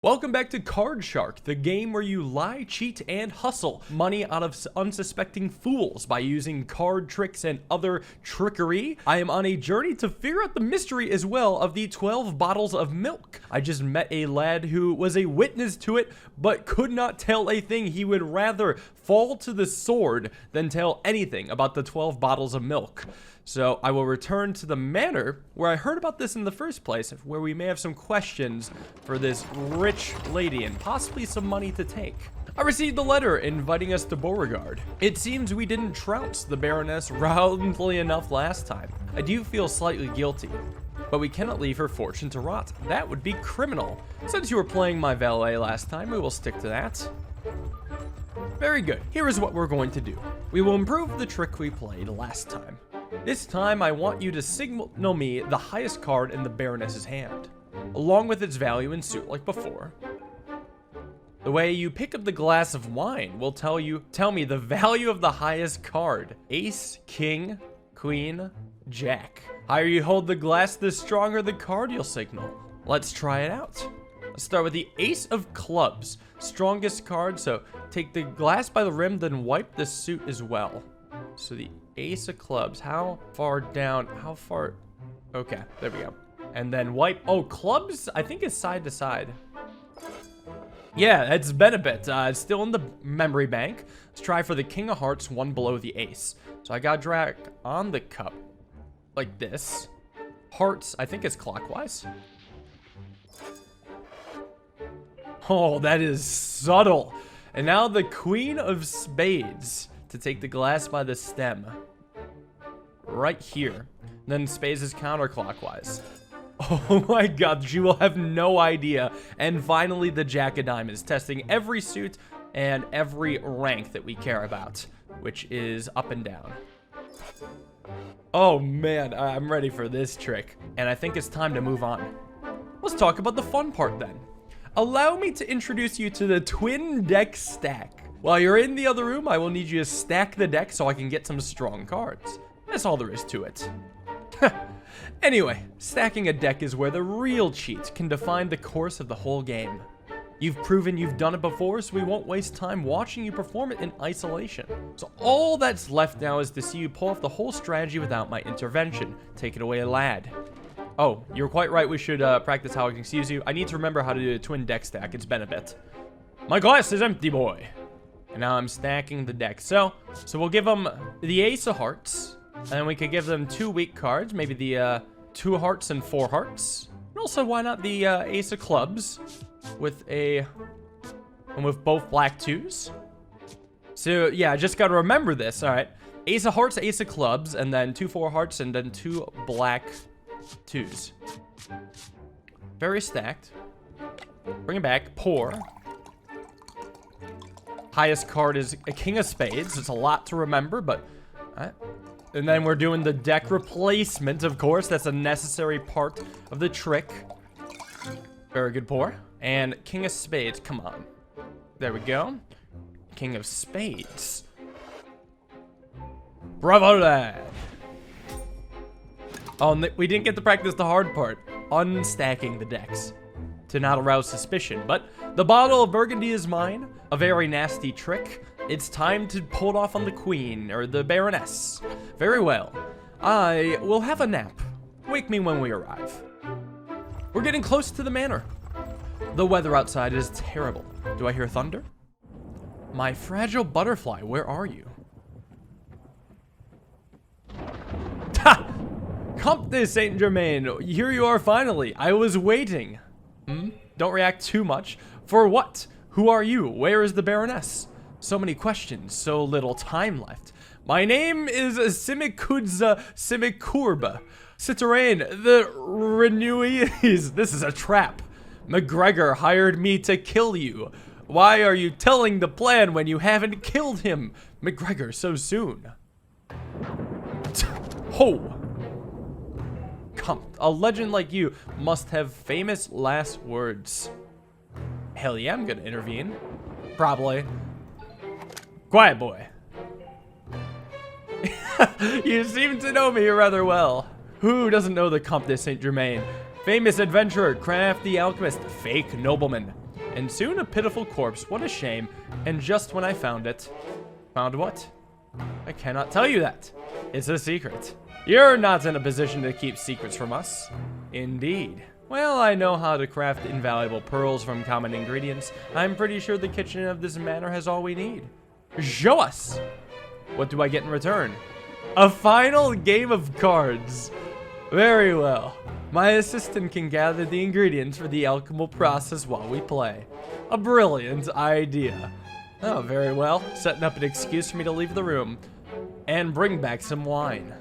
Welcome back to Card Shark, the game where you lie, cheat, and hustle money out of unsuspecting fools by using card tricks and other trickery. I am on a journey to figure out the mystery as well of the 12 bottles of milk. I just met a lad who was a witness to it, but could not tell a thing. He would rather fall to the sword than tell anything about the 12 bottles of milk. So I will return to the manor where I heard about this in the first place, where we may have some questions for this rich lady and possibly some money to take. I received the letter inviting us to Beauregard. It seems we didn't trounce the Baroness roundly enough last time. I do feel slightly guilty, but we cannot leave her fortune to rot. That would be criminal. Since you were playing my valet last time, we will stick to that. Very good. Here is what we're going to do. We will improve the trick we played last time. This time, I want you to signal me the highest card in the Baroness's hand, along with its value in suit like before. The way you pick up the glass of wine will tell me the value of the highest card. Ace, king, queen, jack. Higher you hold the glass, the stronger the card you'll signal. Let's try it out. Let's start with the ace of clubs. Strongest card, so take the glass by the rim, then wipe the suit as well. So the ace of clubs, how far down, okay, there we go. And then wipe, clubs, I think is side to side. Yeah, it's been a bit, it's still in the memory bank. Let's try for the king of hearts, one below the ace. So I got drag on the cup, like this. Hearts, I think it's clockwise. Oh, that is subtle. And now the queen of spades to take the glass by the stem. Right here. Then spades is counterclockwise. Oh my god, she will have no idea. And finally, the jack of diamonds, testing every suit and every rank that we care about, which is up and down. Oh man, I'm ready for this trick. And I think it's time to move on. Let's talk about the fun part then. Allow me to introduce you to the twin deck stack. While you're in the other room, I will need you to stack the deck so I can get some strong cards. That's all there is to it. Anyway, stacking a deck is where the real cheat can define the course of the whole game. You've proven you've done it before, so we won't waste time watching you perform it in isolation. So all that's left now is to see you pull off the whole strategy without my intervention. Take it away, lad. Oh, you're quite right. We should practice how I can excuse you. I need to remember how to do a twin deck stack. It's been a bit. My glass is empty, boy. And now I'm stacking the deck. So we'll give them the ace of hearts. And then we could give them two weak cards. Maybe the 2 hearts and 4 hearts. And also, why not the ace of clubs with both black 2s? So yeah, I just got to remember this. All right. Ace of hearts, ace of clubs, and then 2 4 hearts, and then 2 black 2s. Very stacked. Bring it back. Pour. Highest card is a king of spades. It's a lot to remember, but... And then we're doing the deck replacement, of course. That's a necessary part of the trick. Very good pour. And king of spades. Come on. There we go. King of spades. Bravo, lad. Oh, and we didn't get to practice the hard part. Unstacking the decks. To not arouse suspicion. But the bottle of Burgundy is mine. A very nasty trick. It's time to pull it off on the queen, or the Baroness. Very well. I will have a nap. Wake me when we arrive. We're getting close to the manor. The weather outside is terrible. Do I hear thunder? My fragile butterfly, where are you? Ha! Comte de Saint-Germain, here you are finally. I was waiting. Don't react too much. For what? Who are you? Where is the Baroness? So many questions, so little time left. My name is Simikudza Simikurba. Citoyen, the Renouilles. This is a trap. McGregor hired me to kill you. Why are you telling the plan when you haven't killed him? McGregor, so soon. Ho! A legend like you must have famous last words. Hell yeah, I'm gonna intervene. Probably. Quiet, boy. You seem to know me rather well. Who doesn't know the Comte de Saint-Germain? Famous adventurer, crafty alchemist, fake nobleman. and soon a pitiful corpse. What a shame. And just when I found it. Found what? I cannot tell you that. It's a secret. You're not in a position to keep secrets from us. Indeed. Well, I know how to craft invaluable pearls from common ingredients. I'm pretty sure the kitchen of this manor has all we need. Show us! What do I get in return? A final game of cards. Very well. My assistant can gather the ingredients for the alchemical process while we play. A brilliant idea. Oh, very well. Setting up an excuse for me to leave the room. And bring back some wine.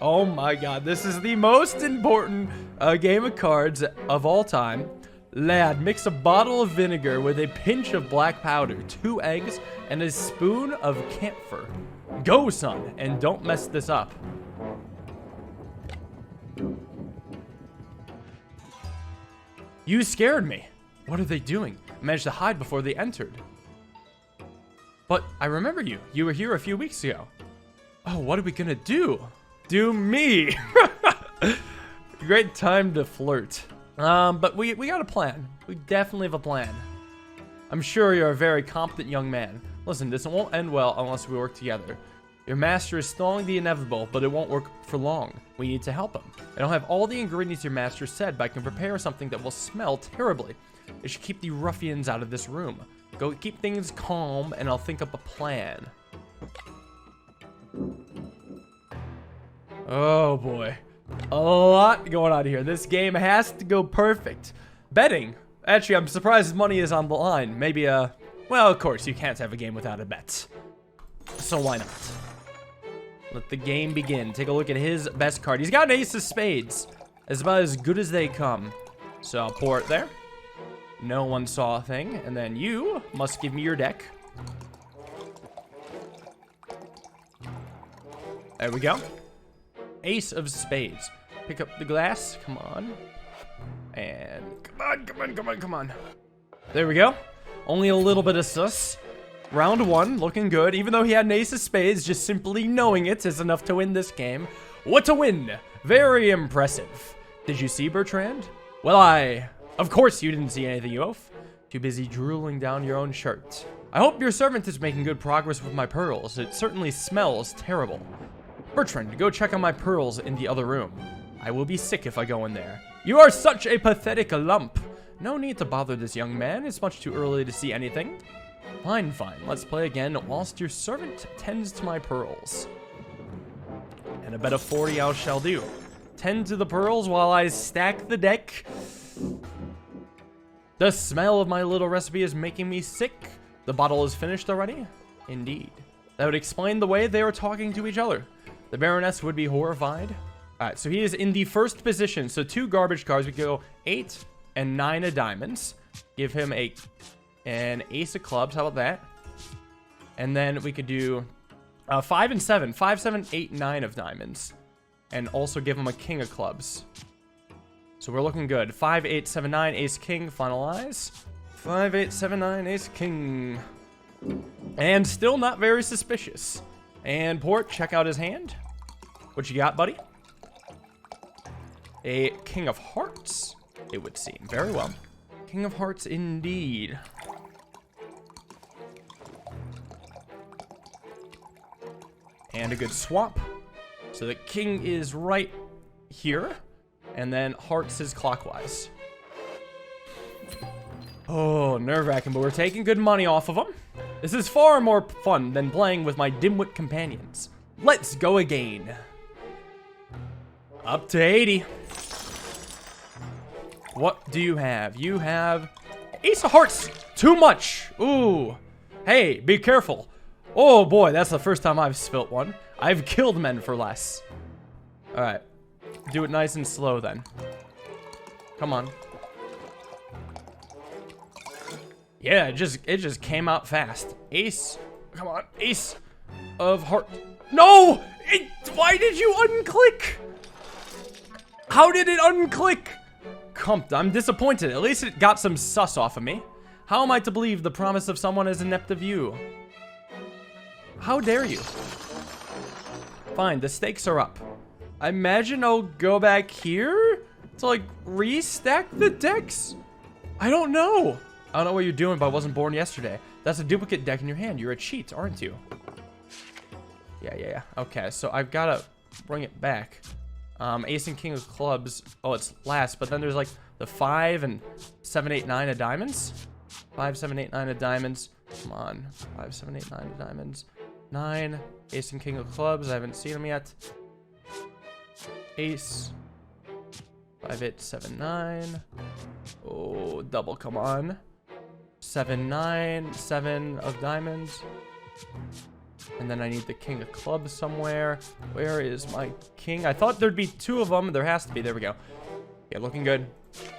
Oh my god, this is the most important game of cards of all time. Lad, mix a bottle of vinegar with a pinch of black powder, 2 eggs, and a spoon of camphor. Go, son, and don't mess this up. You scared me. What are they doing? I managed to hide before they entered. But I remember you. You were here a few weeks ago. Oh, what are we gonna do? Do me. Great time to flirt. But we got a plan. We definitely have a plan. I'm sure you're a very competent young man. Listen, this won't end well unless we work together. Your master is stalling the inevitable, but it won't work for long. We need to help him. I don't have all the ingredients your master said, but I can prepare something that will smell terribly. It should keep the ruffians out of this room. Go keep things calm, and I'll think up a plan. Oh boy. A lot going on here. This game has to go perfect. Betting. Actually, I'm surprised money is on the line. Maybe well, of course, you can't have a game without a bet. So why not? Let the game begin. Take a look at his best card. He's got an ace of spades. It's about as good as they come. So I'll pour it there. No one saw a thing. And then you must give me your deck. There we go. Ace of spades. Pick up the glass. Come on. And come on. There we go. Only a little bit of sus. Round 1, looking good. Even though he had an ace of spades, just simply knowing it is enough to win this game. What a win! Very impressive. Did you see, Bertrand? Well, of course you didn't see anything, you oaf. Too busy drooling down your own shirt. I hope your servant is making good progress with my pearls. It certainly smells terrible. Bertrand, go check on my pearls in the other room. I will be sick if I go in there. You are such a pathetic lump. No need to bother this young man. It's much too early to see anything. Fine. Let's play again whilst your servant tends to my pearls. And a bet of 40 I shall do. Tend to the pearls while I stack the deck. The smell of my little recipe is making me sick. The bottle is finished already? Indeed. That would explain the way they were talking to each other. The Baroness would be horrified. Alright, so he is in the first position. So 2 garbage cards. We go 8 and 9 of diamonds. Give him an ace of clubs. How about that? And then we could do 5 and 7. 5, 7, 8, 9 of diamonds. And also give him a king of clubs. So we're looking good. 5, 8, 7, 9, ace, king, finalize. 5, 8, 7, 9, ace, king. And still not very suspicious. And Port, check out his hand. What you got, buddy? A king of hearts, it would seem. Very well. King of hearts indeed. And a good swap. So the king is right here. And then hearts is clockwise. Oh, nerve-wracking, but we're taking good money off of them. This is far more fun than playing with my dimwit companions. Let's go again. Up to 80. What do you have? You have ace of hearts. Too much. Ooh. Hey, be careful. Oh boy, that's the first time I've spilt one. I've killed men for less. All right. Do it nice and slow then. Come on. Yeah, it just came out fast. Ace. Come on. Ace of heart. No! Why did you unclick? How did it unclick? I'm disappointed. At least it got some sus off of me. How am I to believe the promise of someone as inept as you? How dare you? Fine, the stakes are up. I imagine I'll go back here to like restack the decks. I don't know. I don't know what you're doing, but I wasn't born yesterday. That's a duplicate deck in your hand. You're a cheat, aren't you? Yeah. Okay, so I've got to bring it back. Ace and king of clubs. Oh, it's last, but then there's like the 5 and 7, 8, 9 of diamonds. 5, 7, 8, 9 of diamonds. Come on. 5, 7, 8, 9 of diamonds. 9. Ace and king of clubs. I haven't seen them yet. Ace. 5, 8, 7, 9. Oh, double, come on. 7, 9. 7 of diamonds. And then I need the king of clubs somewhere. Where is my king? I thought there'd be 2 of them. There has to be. There we go. Yeah, looking good.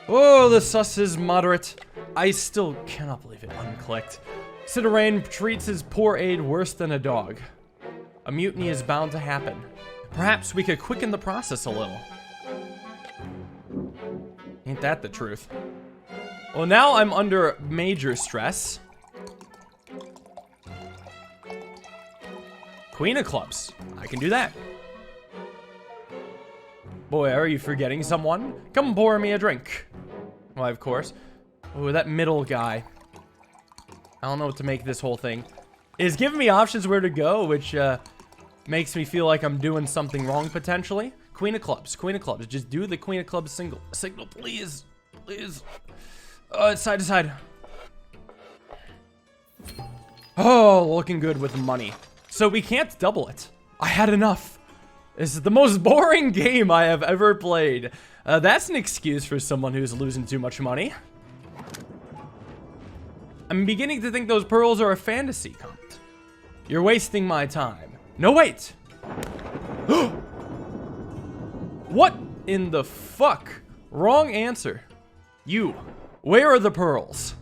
Oh, the sus is moderate. I still cannot believe it unclicked. Citarain treats his poor aide worse than a dog. A mutiny is bound to happen. Perhaps we could quicken the process a little. Ain't that the truth? Well, now I'm under major stress. Queen of clubs. I can do that. Boy, are you forgetting someone? Come pour me a drink. Why, of course. Oh, that middle guy. I don't know what to make this whole thing. It's giving me options where to go, which makes me feel like I'm doing something wrong, potentially. Queen of clubs. Queen of clubs. Just do the queen of clubs signal, please. Please. It's side to side. Oh, looking good with money. So we can't double it. I had enough. This is the most boring game I have ever played. That's an excuse for someone who's losing too much money. I'm beginning to think those pearls are a fantasy, Count. You're wasting my time. No, wait. What in the fuck? Wrong answer. You. Where are the pearls?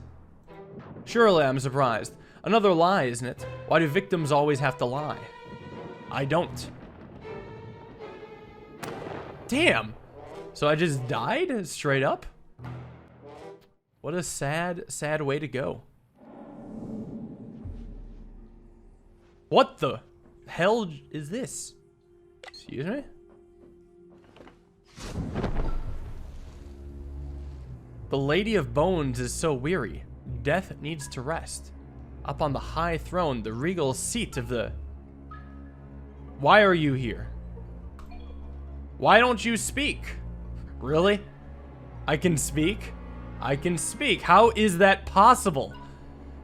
Surely I'm surprised. Another lie, isn't it? Why do victims always have to lie? I don't. Damn. So I just died straight up? What a sad, sad way to go. What the hell is this? Excuse me? The Lady of Bones is so weary. Death needs to rest. Up on the high throne, the regal seat of the... Why are you here? Why don't you speak? Really? I can speak? I can speak. How is that possible?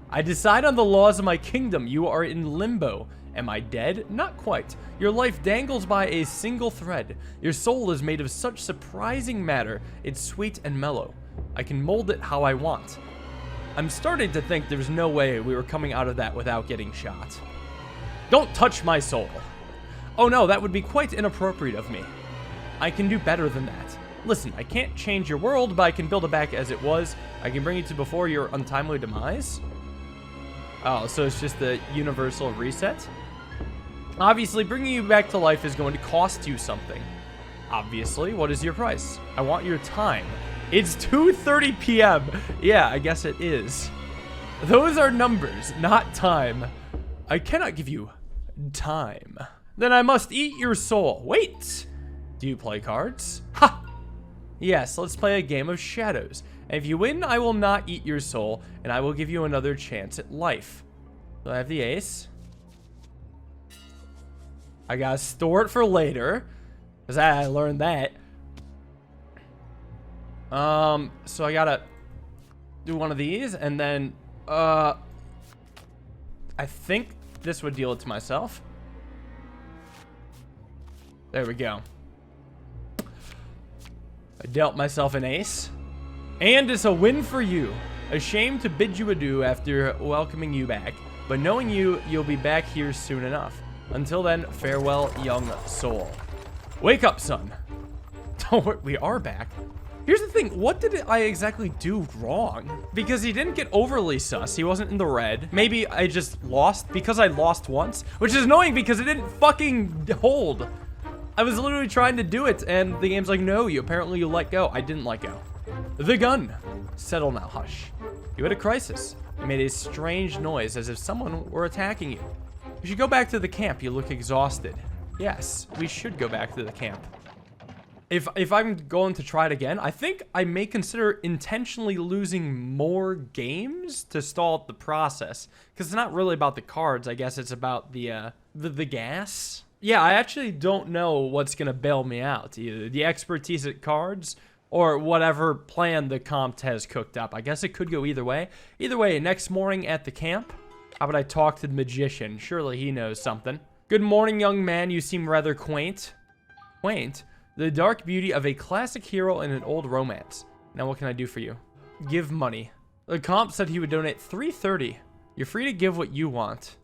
I decide on the laws of my kingdom. You are in limbo. Am I dead? Not quite. Your life dangles by a single thread. Your soul is made of such surprising matter. It's sweet and mellow. I can mold it how I want. I'm starting to think there's no way we were coming out of that without getting shot. Don't touch my soul. Oh no, that would be quite inappropriate of me. I can do better than that. Listen, I can't change your world, but I can build it back as it was. I can bring you to before your untimely demise. Oh, so it's just the universal reset? Obviously, bringing you back to life is going to cost you something. Obviously, what is your price? I want your time. It's 2:30 p.m. Yeah, I guess it is. Those are numbers, not time. I cannot give you time. Then I must eat your soul. Wait. Do you play cards? Ha! Yes, let's play a game of shadows. And if you win, I will not eat your soul, and I will give you another chance at life. So I have the ace. I gotta store it for later, because I learned that. So I gotta do one of these, and then, I think this would deal it to myself. There we go. I dealt myself an ace. And it's a win for you. A shame to bid you adieu after welcoming you back. But knowing you, you'll be back here soon enough. Until then, farewell, young soul. Wake up, son. Don't worry, we are back. Here's the thing, what did I exactly do wrong? Because he didn't get overly sus, he wasn't in the red. Maybe I just lost because I lost once, which is annoying because it didn't fucking hold. I was literally trying to do it and the game's like, no, you let go. I didn't let go. The gun. Settle now, hush. You had a crisis. You made a strange noise as if someone were attacking you. You should go back to the camp, you look exhausted. Yes, we should go back to the camp. if I'm going to try it again, I think I may consider intentionally losing more games to stall out the process. Because it's not really about the cards. I guess it's about the gas. Yeah, I actually don't know what's going to bail me out. Either the expertise at cards or whatever plan the comp has cooked up. I guess it could go either way. Either way, next morning at the camp, how about I talk to the magician? Surely he knows something. Good morning, young man. You seem rather quaint. Quaint? The dark beauty of a classic hero in an old romance. Now what can I do for you? Give money. The comp said he would donate $330. You're free to give what you want.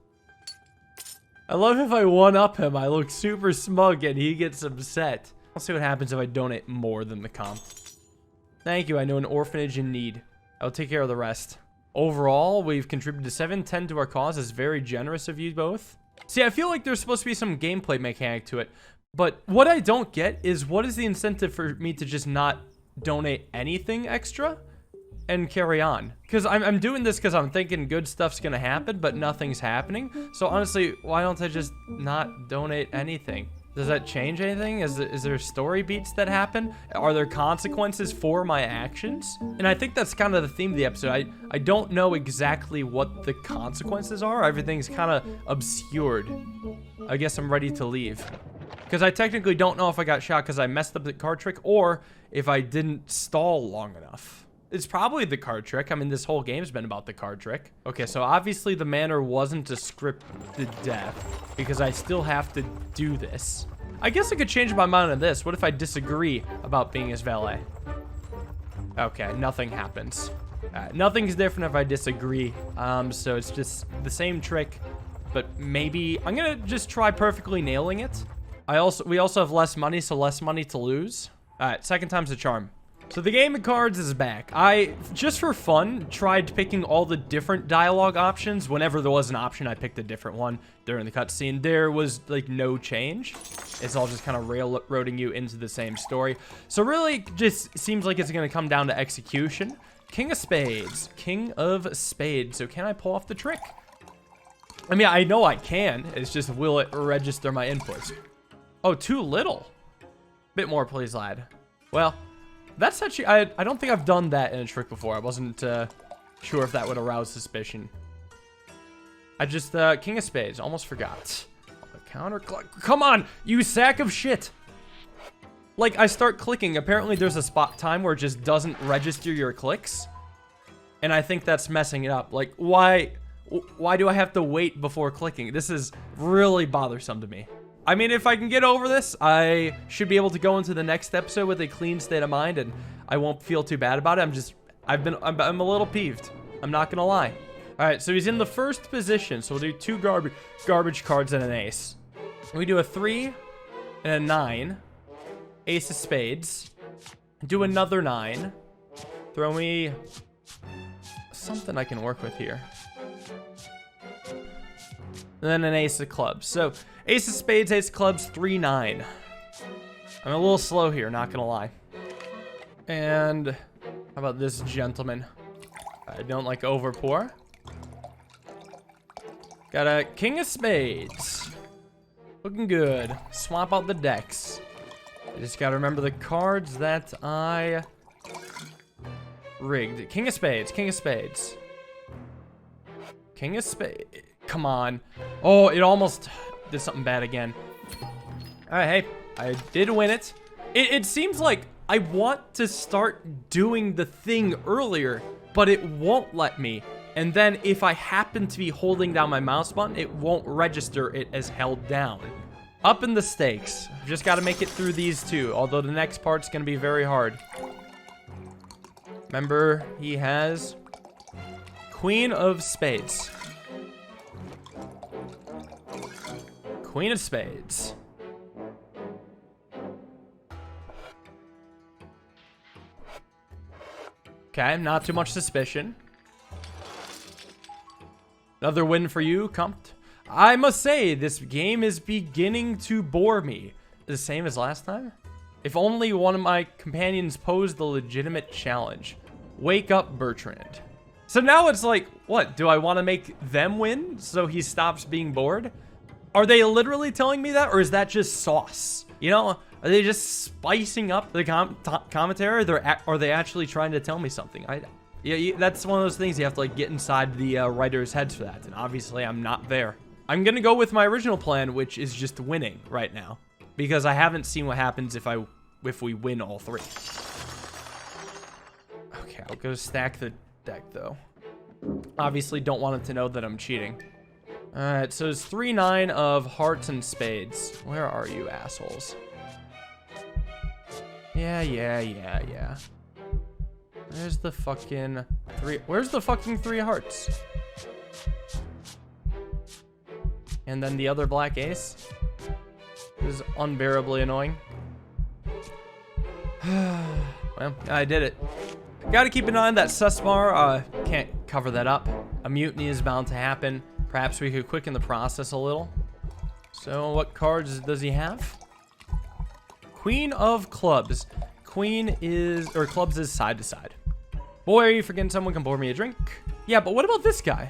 I love if I one-up him. I look super smug and he gets upset. I'll see what happens if I donate more than the comp. Thank you. I know an orphanage in need. I'll take care of the rest. Overall, we've contributed $710 to our cause. It's very generous of you both. See, I feel like there's supposed to be some gameplay mechanic to it. But what I don't get is what is the incentive for me to just not donate anything extra and carry on? Because I'm doing this because I'm thinking good stuff's going to happen, but nothing's happening. So honestly, why don't I just not donate anything? Does that change anything? Is there story beats that happen? Are there consequences for my actions? And I think that's kind of the theme of the episode. I don't know exactly what the consequences are. Everything's kind of obscured. I guess I'm ready to leave. Because I technically don't know if I got shot because I messed up the card trick or if I didn't stall long enough. It's probably the card trick. I mean, this whole game's been about the card trick. Okay, so obviously the manor wasn't a scripted death because I still have to do this. I guess I could change my mind on this. What if I disagree about being his valet? Okay, nothing happens. Nothing's different if I disagree. So it's just the same trick, but maybe I'm gonna just try perfectly nailing it. We also have less money, so less money to lose. All right, second time's the charm. So the game of cards is back. I, just for fun, tried picking all the different dialogue options. Whenever there was an option, I picked a different one during the cutscene. There was, like, no change. It's all just kind of railroading you into the same story. So really, just seems like it's going to come down to execution. King of Spades. King of Spades. So can I pull off the trick? I mean, I know I can. It's just, will it register my inputs? Oh, too little. Bit more, please, lad. Well, that's actually, I don't think I've done that in a trick before. I wasn't sure if that would arouse suspicion. I just, King of Spades, almost forgot. Counter click. Come on, you sack of shit. Like, I start clicking. Apparently, there's a spot time where it just doesn't register your clicks. And I think that's messing it up. Like, why do I have to wait before clicking? This is really bothersome to me. I mean, if I can get over this, I should be able to go into the next episode with a clean state of mind, and I won't feel too bad about it. I'm a little peeved. I'm not gonna lie. All right, so he's in the first position, so we'll do two garbage cards and an ace. We do a 3 and a 9, ace of spades. Do another 9. Throw me something I can work with here. And then an ace of clubs. So ace of spades, ace of clubs, 3, 9. I'm a little slow here, not gonna lie. And how about this gentleman? I don't like overpour. Got a king of spades. Looking good. Swap out the decks. I just gotta remember the cards that I rigged. King of spades, king of spades. King of spades. Come on. Oh, it almost did something bad again. All right, hey, I did win it. It seems like I want to start doing the thing earlier, but it won't let me. And then if I happen to be holding down my mouse button, it won't register it as held down. Up in the stakes. Just got to make it through these two, although the next part's going to be very hard. Remember, he has Queen of Spades. Queen of Spades. Okay, not too much suspicion. Another win for you, Compt. I must say, this game is beginning to bore me. The same as last time? If only one of my companions posed the legitimate challenge. Wake up, Bertrand. So now it's like, what? Do I want to make them win so he stops being bored? Are they literally telling me that, or is that just sauce? You know, are they just spicing up the commentary, or are they actually trying to tell me something? Yeah, that's one of those things you have to like get inside the writers' heads for that, and obviously I'm not there. I'm gonna go with my original plan, which is just winning right now, because I haven't seen what happens if we win all three. Okay, I'll go stack the deck though. Obviously, don't want it to know that I'm cheating. All right, so it's 3-9 of hearts and spades. Where are you, assholes? Yeah. Where's the fucking three? Where's the fucking 3 hearts? And then the other black ace. This is unbearably annoying. Well, I did it. Gotta keep an eye on that Susmar. Can't cover that up. A mutiny is bound to happen. Perhaps we could quicken the process a little. So what cards does he have? Queen of clubs. Clubs is side to side. Boy, are you forgetting someone? Come pour me a drink. Yeah, but what about this guy?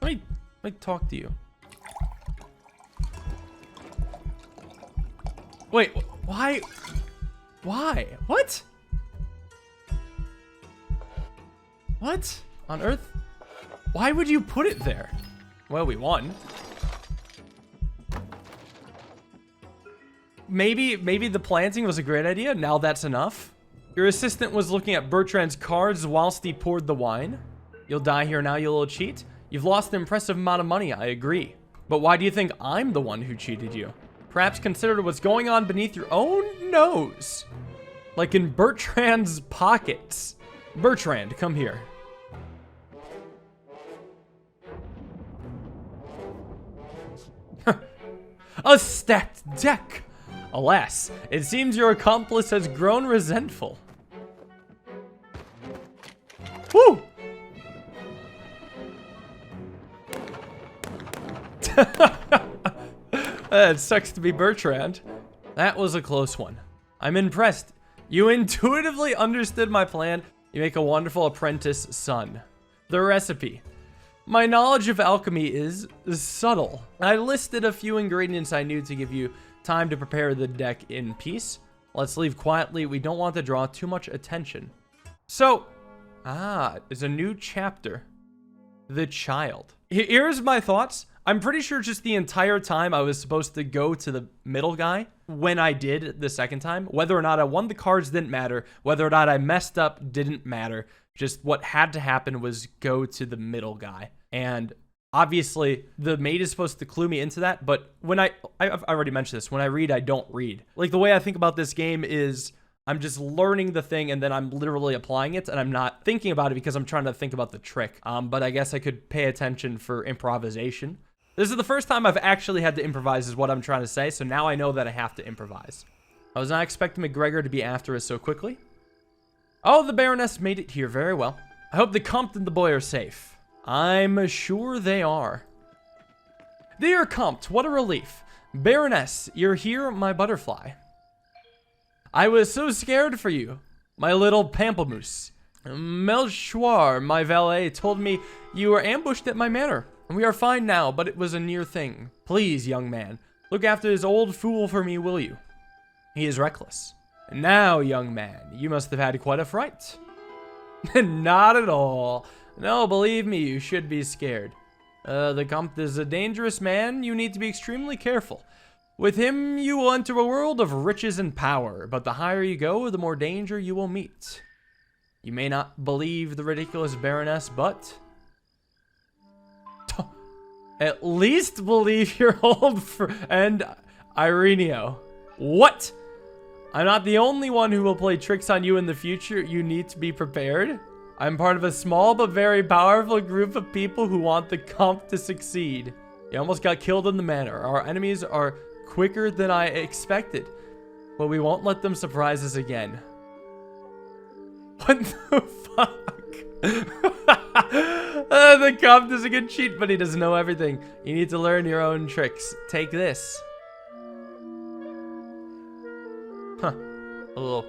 Let me talk to you. Wait, why? Why? What? What on earth? Why would you put it there? Well, we won. Maybe the planting was a great idea. Now that's enough. Your assistant was looking at Bertrand's cards whilst he poured the wine. You'll die here now, you little cheat. You've lost an impressive amount of money, I agree. But why do you think I'm the one who cheated you? Perhaps consider what's going on beneath your own nose. Like in Bertrand's pockets. Bertrand, come here. A stacked deck. Alas, it seems your accomplice has grown resentful. Woo! It sucks to be Bertrand. That was a close one. I'm impressed. You intuitively understood my plan. You make a wonderful apprentice son. The recipe. My knowledge of alchemy is subtle. I listed a few ingredients I knew to give you time to prepare the deck in peace. Let's leave quietly. We don't want to draw too much attention. So, it's a new chapter. The child. Here's my thoughts. I'm pretty sure just the entire time I was supposed to go to the middle guy when I did the second time. Whether or not I won the cards didn't matter. Whether or not I messed up didn't matter. Just what had to happen was go to the middle guy. And obviously, the maid is supposed to clue me into that. But when I've already mentioned this. When I read, I don't read. Like, the way I think about this game is I'm just learning the thing and then I'm literally applying it. And I'm not thinking about it because I'm trying to think about the trick. But I guess I could pay attention for improvisation. This is the first time I've actually had to improvise is what I'm trying to say. So now I know that I have to improvise. I was not expecting McGregor to be after us so quickly. Oh, the Baroness made it here very well. I hope the Comte and the boy are safe. I'm sure they are. Dear Comte, what a relief. Baroness, you're here, my butterfly. I was so scared for you, my little pamplemousse. Melchoir, my valet, told me you were ambushed at my manor. We are fine now, but it was a near thing. Please, young man, look after this old fool for me, will you? He is reckless. Now, young man, you must have had quite a fright. Not at all. No, believe me, you should be scared. The Comte is a dangerous man. You need to be extremely careful. With him, you will enter a world of riches and power, but the higher you go, the more danger you will meet. You may not believe the ridiculous Baroness, but at least believe your old friend Ireneo. What? I'm not the only one who will play tricks on you in the future. You need to be prepared. I'm part of a small but very powerful group of people who want the Comte to succeed. You almost got killed in the manor. Our enemies are quicker than I expected, but we won't let them surprise us again. What the fuck? The Comte is a good cheat, but he doesn't know everything. You need to learn your own tricks. Take this. Huh. A little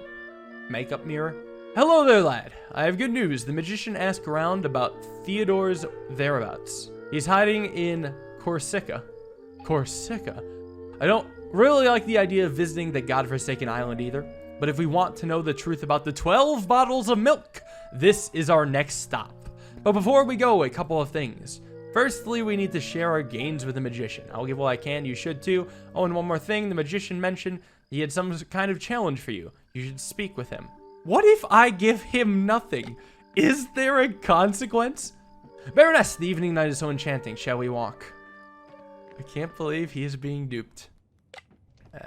makeup mirror. Hello there, lad. I have good news. The magician asked around about Theodore's whereabouts. He's hiding in Corsica. Corsica. I don't really like the idea of visiting the godforsaken island either, but if we want to know the truth about the 12 bottles of milk, this is our next stop. But before we go, a couple of things. Firstly, we need to share our gains with the magician. I'll give what I can, you should too. Oh, and one more thing, the magician mentioned he had some kind of challenge for you. You should speak with him. What if I give him nothing? Is there a consequence? Baroness, the evening night is so enchanting. Shall we walk? I can't believe he is being duped.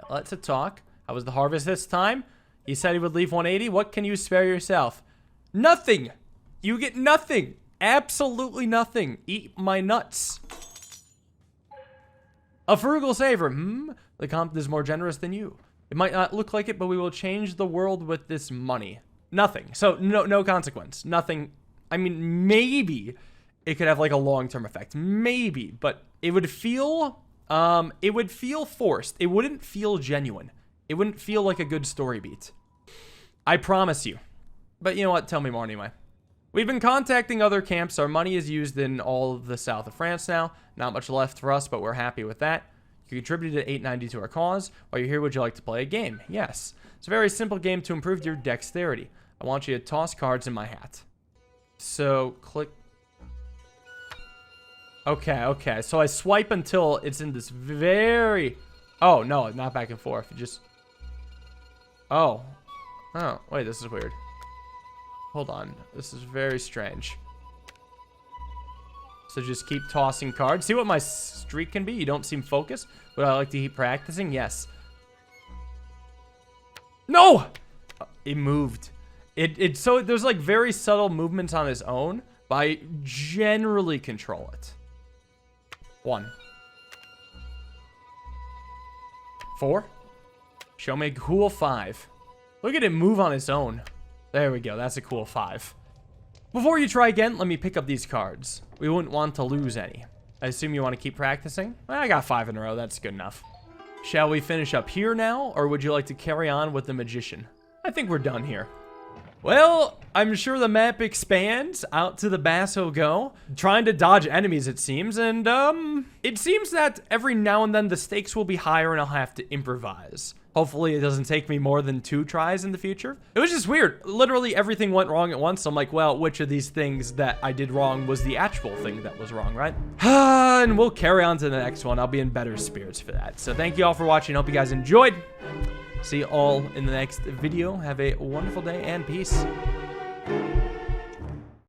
Let's talk. How was the harvest this time? He said he would leave 180. What can you spare yourself? Nothing. You get nothing. Absolutely nothing. Eat my nuts. A frugal saver. The comp is more generous than you. It might not look like it, but we will change the world with this money. Nothing. So no consequence. Nothing. I mean, maybe it could have like a long-term effect. Maybe, but it would feel forced. It wouldn't feel genuine. It wouldn't feel like a good story beat. I promise you. But you know what? Tell me more anyway. We've been contacting other camps. Our money is used in all of the south of France now. Not much left for us, but we're happy with that. You contributed $8.90 to our cause. While you're here, would you like to play a game? Yes. It's a very simple game to improve your dexterity. I want you to toss cards in my hat. So, click. Okay. So I swipe until it's in this very... Oh, no, not back and forth. You just... Oh, wait, this is weird. Hold on. This is very strange. So just keep tossing cards. See what my streak can be? You don't seem focused. Would I like to keep practicing? Yes. No! It moved. So there's like very subtle movements on his own, but I generally control it. 1. 4. Show me a cool 5. Look at it move on its own. There we go. That's a cool 5. Before you try again, let me pick up these cards. We wouldn't want to lose any. I assume you want to keep practicing? Well, I got 5 in a row. That's good enough. Shall we finish up here now, or would you like to carry on with the magician? I think we're done here. Well, I'm sure the map expands out to the Basso Go, trying to dodge enemies, it seems, and, it seems that every now and then the stakes will be higher and I'll have to improvise. Hopefully it doesn't take me more than 2 tries in the future. It was just weird. Literally everything went wrong at once. I'm like, well, which of these things that I did wrong was the actual thing that was wrong, right? And we'll carry on to the next one. I'll be in better spirits for that. So thank you all for watching. Hope you guys enjoyed. See you all in the next video. Have a wonderful day and peace.